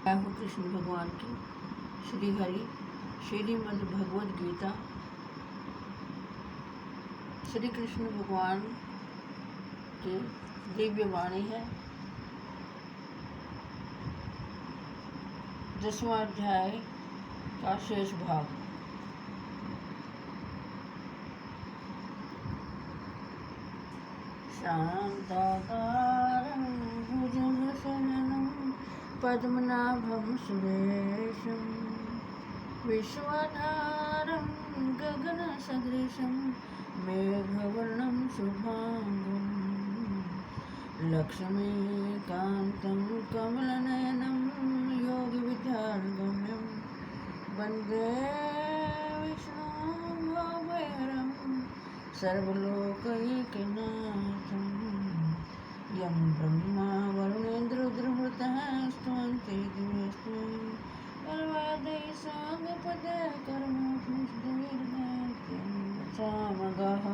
हो कृष्ण भगवान की श्री हरि श्रीमद् भगवद गीता श्री कृष्ण भगवान की दिव्य वाणी है। 10वां अध्याय का शेष भाग। शांताकारं भुजगशयनं पद्मनाभं सुरेशं विश्वधारं गगनसदृशं मेघवर्णं शुभांगं लक्ष्मीकान्तं कमलनयनं योगिविद्यागम्यं वन्दे विष्णुं भवेरं सर्वलोकैकनाथं यं ब्रह्मा वरुणेन्द्ररुद्रमृतः स्तुवन्ति दिव्यस्मै सर्वदै साङ्गपदकर्मफलैर्गः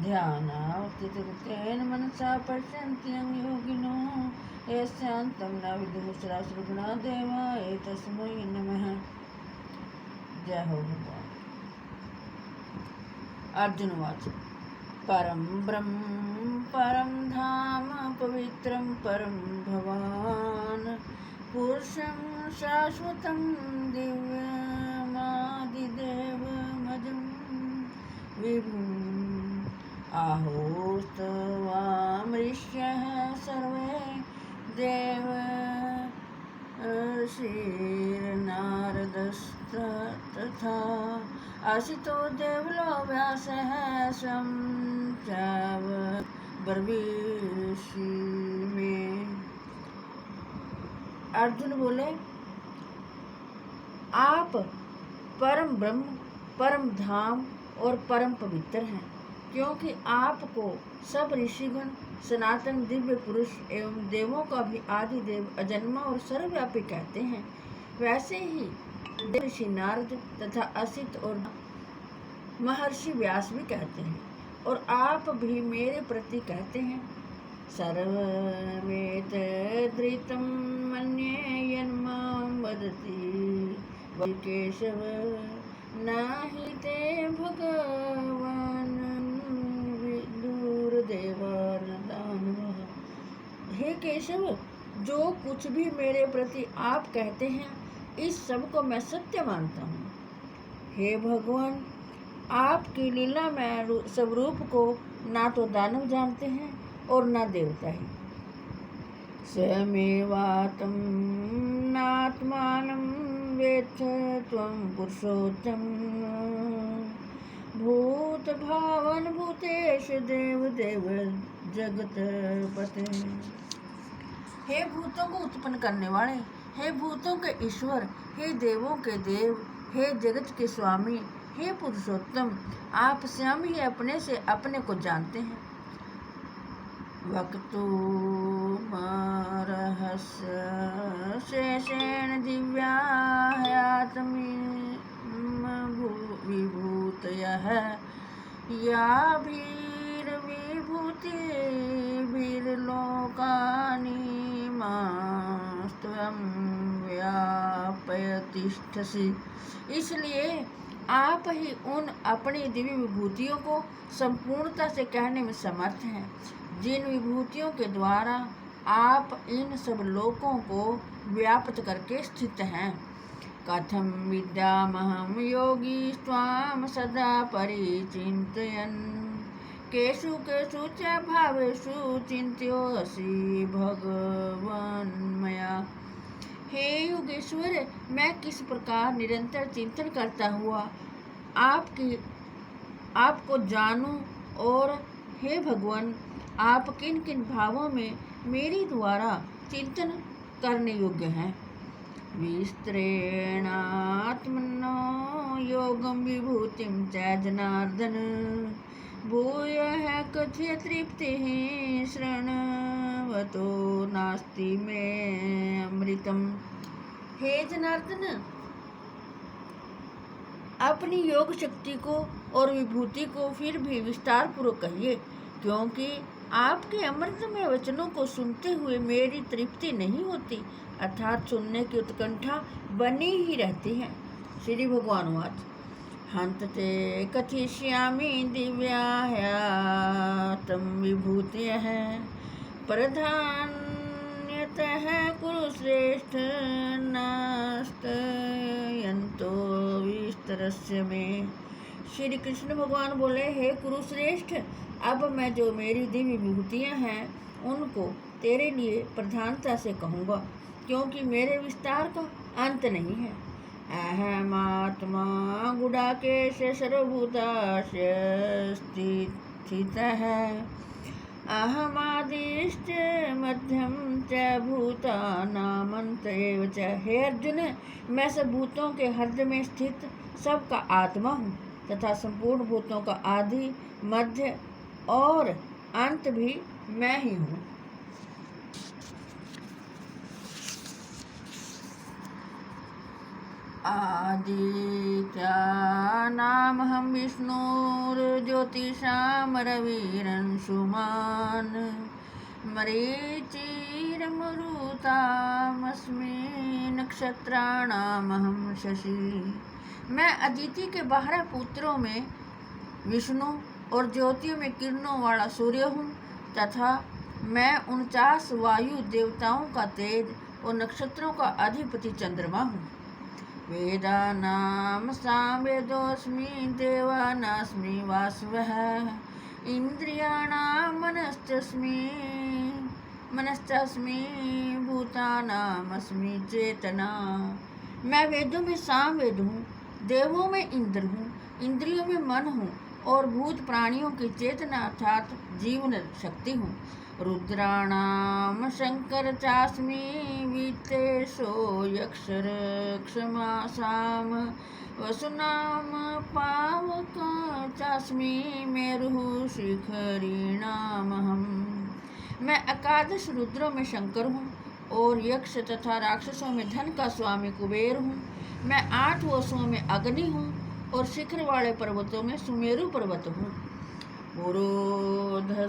ध्यानावस्थितकृतेन मनसा पश्यन्ति यं योगिनो यस्यान्तं न विदुः सहस्रगुणदेवाय तस्मै नमः। जय हो भगवान। अर्जुनवाच परं ब्रह्म परं धाम पवित्रं परं भवान् पुरुषं शाश्वतं दिव्यमादिदेवमजं विभुम् आहोस्तवामृष्यः सर्वे देव ऋषिर्नारदस्तथा असितो देवलो व्यासः स्वं चाब्रवीषि में। अर्जुन बोले, आप परम ब्रह्म परम धाम और परम पवित्र हैं, क्योंकि आपको सब ऋषिगण सनातन दिव्य पुरुष एवं देवों का भी आदि देव अजन्मा और सर्वव्यापी कहते हैं। वैसे ही ऋषि नारद तथा असित और महर्षि व्यास भी कहते हैं, और आप भी मेरे प्रति कहते हैं। सर्वमेत धृतं मन्ये यन्मां वदति केशव नहि ते भगवान् विदुरदेवानदानवः। हे केशव, जो कुछ भी मेरे प्रति आप कहते हैं, इस सब को मैं सत्य मानता हूँ। हे भगवान, आपकी लीला में स्वरूप को ना तो दानव जानते हैं और ना देवता ही। स्वयमेवात्म नात्मानं वेत्थ त्वं पुरुषोत्तम भूत भावन भूतेश देव देव जगतपते। हे भूतों को उत्पन्न करने वाले, हे भूतों के ईश्वर, हे देवों के देव, हे जगत के स्वामी, हे पुरुषोत्तम, आप स्वयं ही अपने से अपने को जानते हैं। वक्तुमर्हस्य शेषेण दिव्याह्यात्मविभूतयः याभिर्विभूतिभिर्लोकानि मास्त्वं व्यापयतिष्ठसि। इसलिए आप ही उन अपनी दिव्य विभूतियों को संपूर्णता से कहने में समर्थ हैं, जिन विभूतियों के द्वारा आप इन सब लोकों को व्याप्त करके स्थित हैं। कथं विद्यामहं योगी त्वां सदा परिचिन्तयन् केषु केषु च भावेषु चिन्त्योऽसि भगवन् मया। हे योगेश्वर, मैं किस प्रकार निरंतर चिंतन करता हुआ आपको जानूं, और हे भगवान, आप किन किन भावों में मेरी द्वारा चिंतन करने योग्य हैं। विस्तरेणात्मनो योगं विभूतिं च जनार्दन भूयः कथय तृप्तिः शृण्वतो नास्ति मे अमृतम्। हे जनार्दन, अपनी योग शक्ति को और विभूति को फिर भी विस्तार पूर्वक कहिए, क्योंकि आपके अमृतमय वचनों को सुनते हुए मेरी तृप्ति नहीं होती, अर्थात सुनने की उत्कंठा बनी ही रहती है। श्री भगवान वाच हंतते कथिष्यामि दिव्या ह्यातं विभूतयः प्रधान्यतः कुरु श्रेष्ठ नास्तयन्तो विस्तरस्य मे। श्री कृष्ण भगवान बोले, हे कुरुश्रेष्ठ, अब मैं जो मेरी दिव्य विभूतियाँ हैं उनको तेरे लिए प्रधानता से कहूँगा, क्योंकि मेरे विस्तार का अंत नहीं है। अहमात्मा गुडाकेश सर्वभूतास्य स्थितः अहमादिश्च मध्यम च भूतानामंत एव च। हे अर्जुन, मैं सब भूतों के हृदय में स्थित सबका आत्मा हूँ तथा संपूर्ण भूतों का आदि, मध्य और अंत भी मैं ही हूँ। आदित्यानामहं विष्णुर्ज्योतिषां रविरंशुमान् मरीचिर्मरुतामस्मि नक्षत्राणामहं शशि। मैं अदिति के 12 पुत्रों में विष्णु और ज्योतियों में किरणों वाला सूर्य हूँ तथा मैं 49 वायु देवताओं का तेज और नक्षत्रों का अधिपति चंद्रमा हूँ। वेदानां सामवेदोऽस्मि देवानास्मि वासवः इंद्रियाणां मनश्चास्मि भूतानामस्मि चेतना। मैं वेदों में सामवेद हूँ, देवों में इंद्र हूँ, इंद्रियों में मन हूँ और भूत प्राणियों की चेतना अर्थात जीवन शक्ति हूँ। रुद्राणाम शंकर चास्मि वित्तेशो यक्षरक्षमासाम वसुनाम पावक चास्मि मेरुः शिखरीणामहम्। मैं एकादश रुद्रों में शंकर हूँ और यक्ष तथा राक्षसों में धन का स्वामी कुबेर हूँ। मैं 8 वसुओं में अग्नि हूँ और शिखर वाले पर्वतों में सुमेरु पर्वत हूँ। पुरोधसाम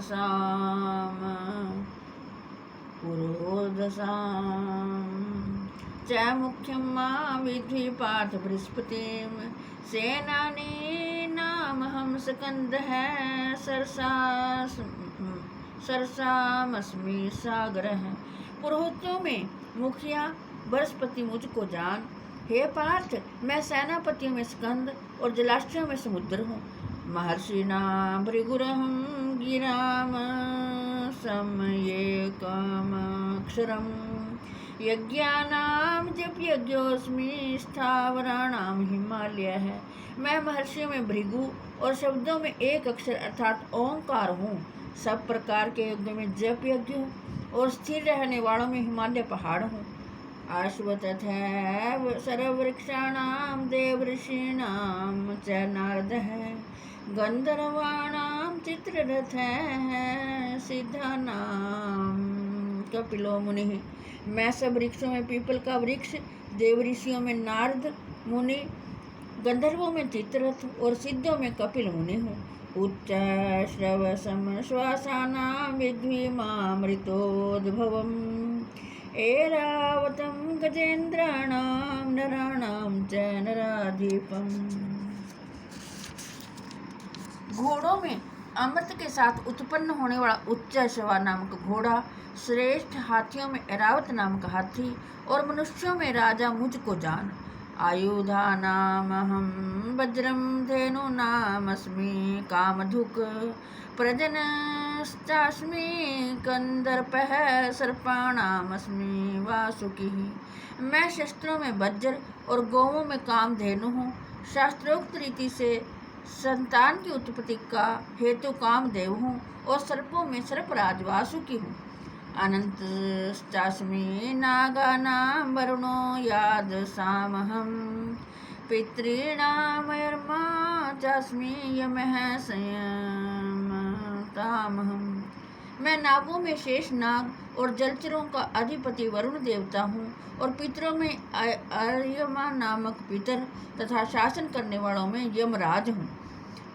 च मुख्यं मां विद्धि पार्थ बृहस्पतिं सेनानीनामहं स्कन्दः सरसामस्मि सागरः। पुरोहितों में मुखिया बृहस्पति मुझको जान। हे पार्थ, मैं सेनापतियों में स्कंद और जलाशयों में समुद्र हूँ। महर्षिणां भृगुरहं गिराम समयेकमक्षरं यज्ञानां जपयज्ञोऽस्मि स्थावराणां हिमालयः। मैं महर्षियों में भृगु और शब्दों में एक अक्षर अर्थात ओंकार हूँ। सब प्रकार के यज्ञों में जप यज्ञ हूँ और स्थिर रहने वालों में हिमालय पहाड़ हूँ। अश्वत्थैव सर्ववृक्षाणां देवर्षीणां च नारदः गन्धर्वाणां चित्ररथः सिद्धानां कपिलो मुनिः। मैं सब वृक्षों में पीपल का वृक्ष, देवऋषियों में नारद मुनि, गंधर्वों में चित्ररथ और सिद्धों में कपिल मुनि हूँ। उच्च श्रवसम श्वासानां विद्धि मामृतोद्भवम् ऐरावतं गजेन्द्राणां नराणां च नराधिपम्। घोड़ों में अमृत के साथ उत्पन्न होने वाला उच्च शवा नामक घोड़ा, श्रेष्ठ हाथियों में ऐरावत नामक हाथी और मनुष्यों में राजा मुझको जान। आयुधानामहं वज्रं धेनूनामस्मि कामधुक् प्रजनश्चास्मि कंदर्पः सर्पाणामस्मि वासुकिः। मैं शस्त्रों में वज्र और गौओं में कामधेनु हूँ। शास्त्रोक्त रीति से संतान की उत्पत्ति का हेतु कामदेव हूँ और सर्पों में सर्पराज वासुकी हूँ। अनंतश्चास्मि नागानां वरुणो यादसामहं पितॄणामर्मा चास्मि यमः संयमतामहं। मैं नागों में शेष नाग और जलचरों का अधिपति वरुण देवता हूँ और पितरों में अर्यमा नामक पितर तथा शासन करने वालों में यमराज हूँ।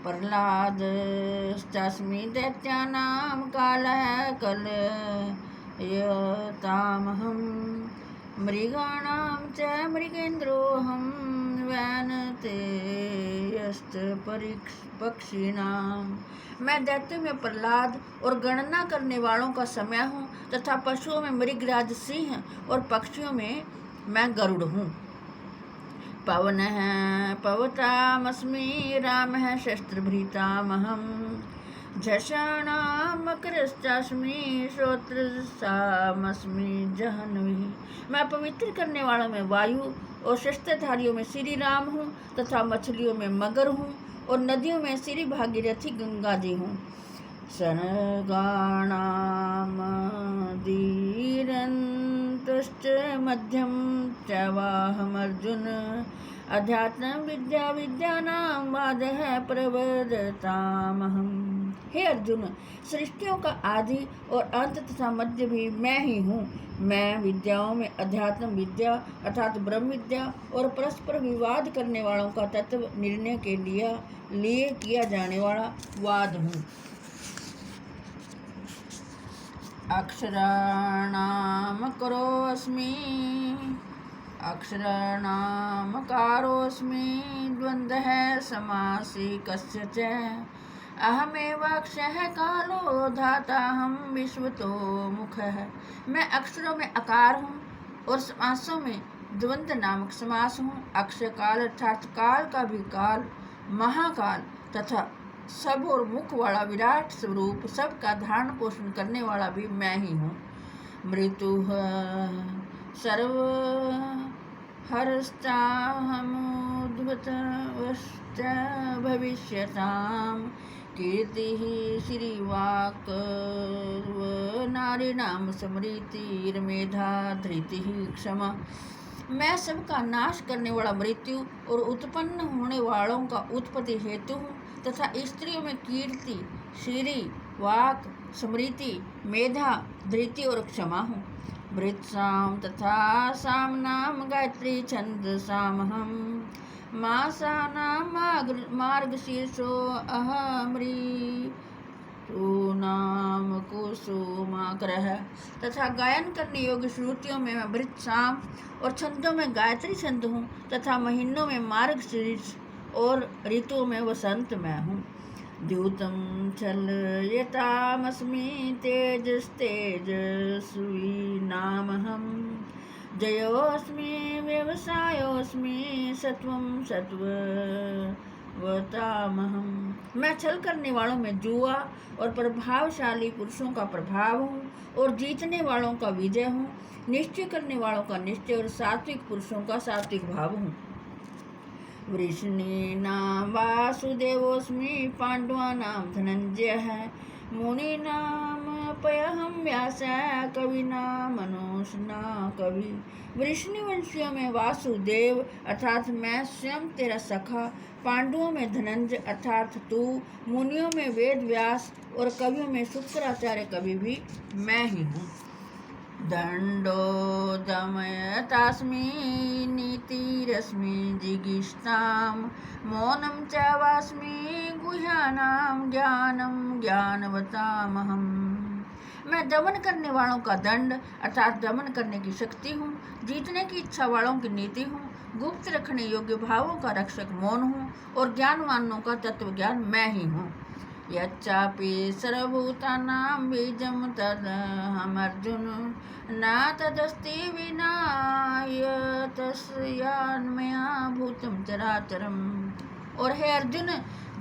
प्रह्लादश्चास्मि दैत्यानां कालः कलयतामहं मृगाणां च मृगेन्द्रोऽहं वैनतेयश्च मैं दैत्यों में प्रहलाद और गणना करने वालों का समय हूँ, तथा पशुओं में मृगराज सिंह और पक्षियों में मैं गरुड़ हूँ। पवनः पवतामस्मि रामः शस्त्रभृतामहं झषाणां मकरश्चास्मि श्रोत्रसामस्मि जह्नवी। मैं पवित्र करने वालों में वायु और शस्त्रधारियों में श्री राम हूँ, तथा मछलियों में मगर हूँ और नदियों में श्री भागीरथी गंगा जी हूँ। सनगाणामदीरन्तश्च मध्यम च वाहमर्जुन अध्यात्म विद्या विद्यानां वादः प्रवदतामहम्। हे अर्जुन, सृष्टियों का आदि और अंत तथा मध्य भी मैं ही हूँ। मैं विद्याओं में अध्यात्म विद्या अर्थात ब्रह्म विद्या और परस्पर विवाद करने वालों का तत्व निर्णय के लिए किया जाने वाला वाद हूँ। अक्षराणामकारोऽस्मि द्वन्द्वः समासी कस्य च अहमेवाक्षरः कालो धाताहं विश्वतो मुखः। मैं अक्षरों में आकार हूँ और समासों में द्वंद्व नामक समास हूँ। अक्षर काल अर्थात काल का भी काल, महाकाल तथा सब और मुख वाला विराट स्वरूप, सबका धारण पोषण करने वाला भी मैं ही हूँ। मृत्युः सर्वहरश्चाहमुद्भवश्च भविष्यतां कीर्तिः श्रीवाक्नारीणां स्मृतिर्मेधा धृतिः क्षमा। मैं सबका नाश करने वाला मृत्यु और उत्पन्न होने वालों का उत्पत्ति हेतु हूँ, तथा स्त्रियों में कीर्ति, श्री, वाक, स्मृति, मेधा, धृति और क्षमा हूँ। वृत्साम तथा सामनाम गायत्री छंदसामहं मासानां मार्गशीर्षो अहमृतूनाम कुसुमाकरः। तथा गायन करने योग्य श्रुतियों में मैं वृत्साम और छंदों में गायत्री छंद हूँ, तथा महीनों में मार्गशीर्ष और ऋतुओं में वसंत मैं हूँ। द्यूतं चलयतामस्मि तेजस्तेजस्विनामहं जयोऽस्मि व्यवसायोऽस्मि सत्वं सत्ववतामहं। मैं छल करने वालों में जुआ और प्रभावशाली पुरुषों का प्रभाव हूँ और जीतने वालों का विजय हूँ, निश्चय करने वालों का निश्चय और सात्विक पुरुषों का सात्विक भाव हूँ। वृष्णीनां वासुदेवोऽस्मि पाण्डवानां धनञ्जयः मुनीनामप्यहं व्यासः कवीनां मनोषणा कवि। वृष्णिवंशियों में वासुदेव अर्थात मैं स्वयं तेरा सखा, पांडवों में धनंजय अर्थात तू, मुनियों में वेद व्यास और कवियों में शुक्राचार्य कवि भी मैं ही हूँ। दंडो दमयतास्मि नीतिरस्मि जिगीषतां मौनं च वास्मि गुह्यानां ज्ञानं ज्ञानवतामहम्। मैं दमन करने वालों का दंड अर्थात दमन करने की शक्ति हूँ, जीतने की इच्छा वालों की नीति हूँ, गुप्त रखने योग्य भावों का रक्षक मौन हूँ और ज्ञानवानों का तत्व ज्ञान मैं ही हूँ। यच्चापि सर्वभूतानां बीजं तदहमर्जुन न तदस्ति विना यतस्यान्मया भूतं चराचरम्। और हे अर्जुन,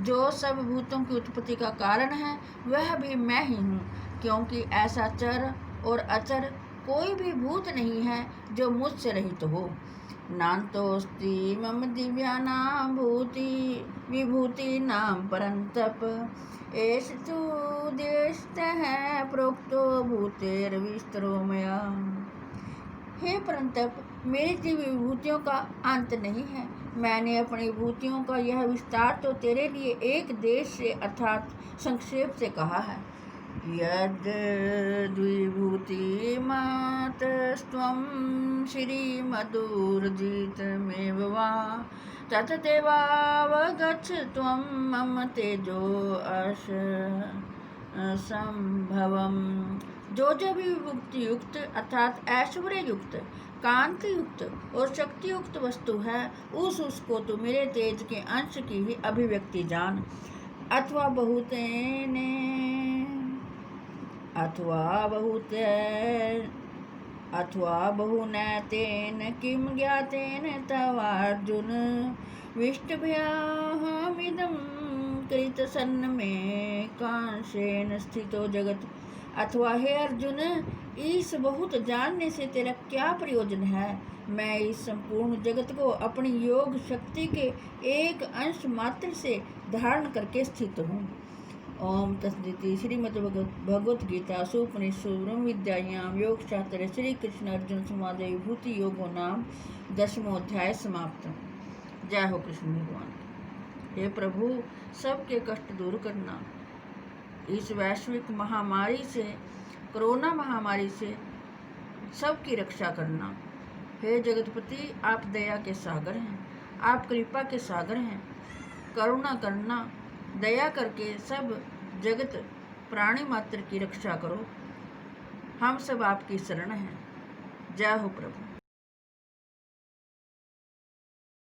जो सब भूतों की उत्पत्ति का कारण है वह भी मैं ही हूँ, क्योंकि ऐसा चर और अचर कोई भी भूत नहीं है जो मुझसे रहित हो। नान्तोऽस्ति मम दिव्यानां विभूतीनां परन्तप एष तु देशतः प्रोक्तो भूतेर्विस्तरो मया। हे परंतप, मेरी दिव्य विभूतियों का अंत नहीं है। मैंने अपनी विभूतियों का यह विस्तार तो तेरे लिए एक देश से अर्थात संक्षेप से कहा है। यद् द्विभूतिमातस्त्वं श्रीमधुरजितमेव वा ततदेवावगच्छ त्वं मम तेजो असंभवम्। जो जब विभूति युक्त अर्थात ऐश्वर्य युक्त, कांति युक्त और शक्ति युक्त वस्तु है, उसको तो मेरे तेज के अंश की ही अभिव्यक्ति जान। अथवा बहुनैतेन किं ज्ञातेन तवार्जुन विष्टभयाहमिदं कृतसन्न मे कांशेन स्थितो जगत। अथवा हे अर्जुन, इस बहुत जानने से तेरा क्या प्रयोजन है? मैं इस संपूर्ण जगत को अपनी योग शक्ति के एक अंश मात्र से धारण करके स्थित हूँ। ओम तस्दिति। श्रीमद्भगवत गीता उपनिषद ब्रह्म विद्यायां योग शास्त्र श्री कृष्ण अर्जुन संवाद विभूति योगो नाम 10वां अध्याय समाप्त। जय हो कृष्ण भगवान। हे प्रभु, सबके कष्ट दूर करना, इस वैश्विक महामारी से, कोरोना महामारी से सबकी रक्षा करना। हे जगतपति, आप दया के सागर हैं, आप कृपा के सागर हैं। करुणा करना, दया करके सब जगत प्राणी मात्र की रक्षा करो। हम सब आपकी शरण हैं। जय हो प्रभु।